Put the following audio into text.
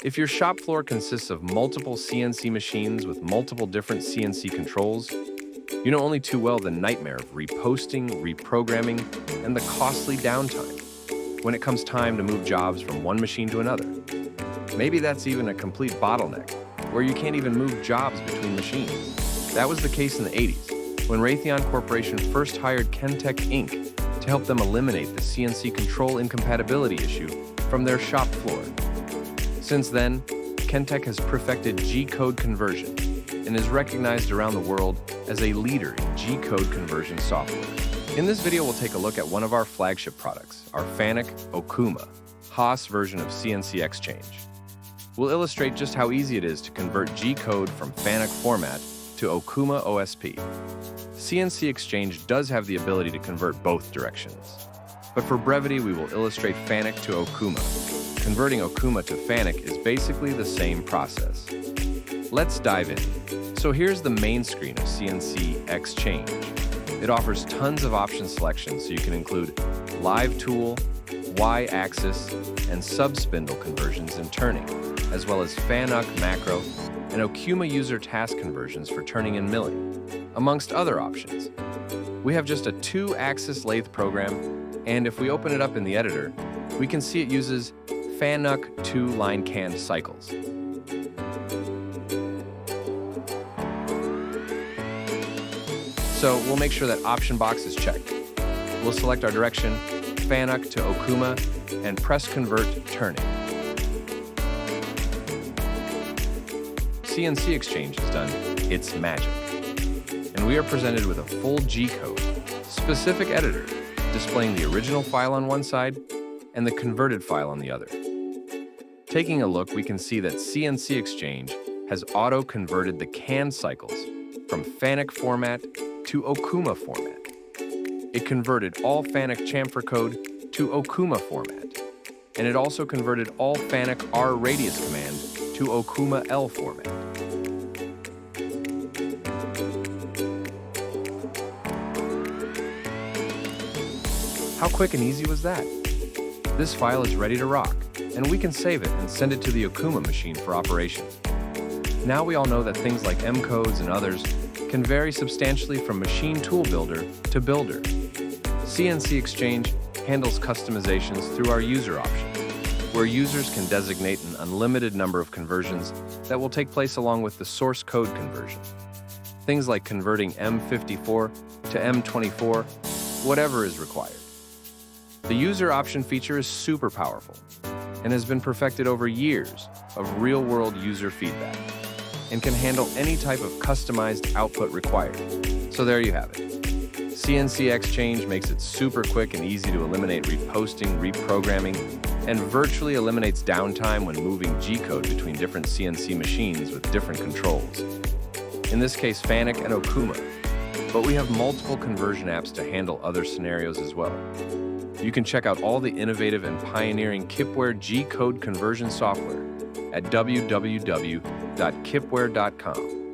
If your shop floor consists of multiple CNC machines with multiple different CNC controls, you know only too well the nightmare of reposting, reprogramming, and the costly downtime when it comes time to move jobs from one machine to another. Maybe that's even a complete bottleneck, where you can't even move jobs between machines. That was the case in the 80s, when Raytheon Corporation first hired Kentech Inc. to help them eliminate the CNC control incompatibility issue from their shop floor. Since then, Kentech has perfected G-code conversion and is recognized around the world as a leader in G-code conversion software. In this video, we'll take a look at one of our flagship products, our Fanuc Okuma, Haas version of CNC XChange. We'll illustrate just how easy it is to convert G-code from Fanuc format to Okuma OSP. CNC XChange does have the ability to convert both directions, but for brevity, we will illustrate Fanuc to Okuma. Converting Okuma to Fanuc is basically the same process. Let's dive in. So here's the main screen of CNC XChange. It offers tons of option selections, so you can include live tool, Y-axis, and sub-spindle conversions and turning, as well as Fanuc macro and Okuma user task conversions for turning and milling, amongst other options. We have just a 2-axis lathe program, and if we open it up in the editor, we can see it uses Fanuc 2 line canned cycles. So we'll make sure that option box is checked. We'll select our direction, Fanuc to Okuma, and press Convert Turning. CNC XChange has done its magic, and we are presented with a full G-code, specific editor, displaying the original file on one side and the converted file on the other. Taking a look, we can see that CNC XChange has auto-converted the canned cycles from Fanuc format to Okuma format. It converted all Fanuc chamfer code to Okuma format, and it also converted all Fanuc R radius command to Okuma L format. How quick and easy was that? This file is ready to rock, and we can save it and send it to the Okuma machine for operation. Now we all know that things like M-codes and others can vary substantially from machine tool builder to builder. CNC XChange handles customizations through our user options, where users can designate an unlimited number of conversions that will take place along with the source code conversion. Things like converting M54 to M24, whatever is required. The user option feature is super powerful and has been perfected over years of real-world user feedback and can handle any type of customized output required. So there you have it. CNC XChange makes it super quick and easy to eliminate reposting, reprogramming, and virtually eliminates downtime when moving G-code between different CNC machines with different controls. In this case, Fanuc and Okuma, but we have multiple conversion apps to handle other scenarios as well. You can check out all the innovative and pioneering Kipware G-code conversion software at www.kipware.com.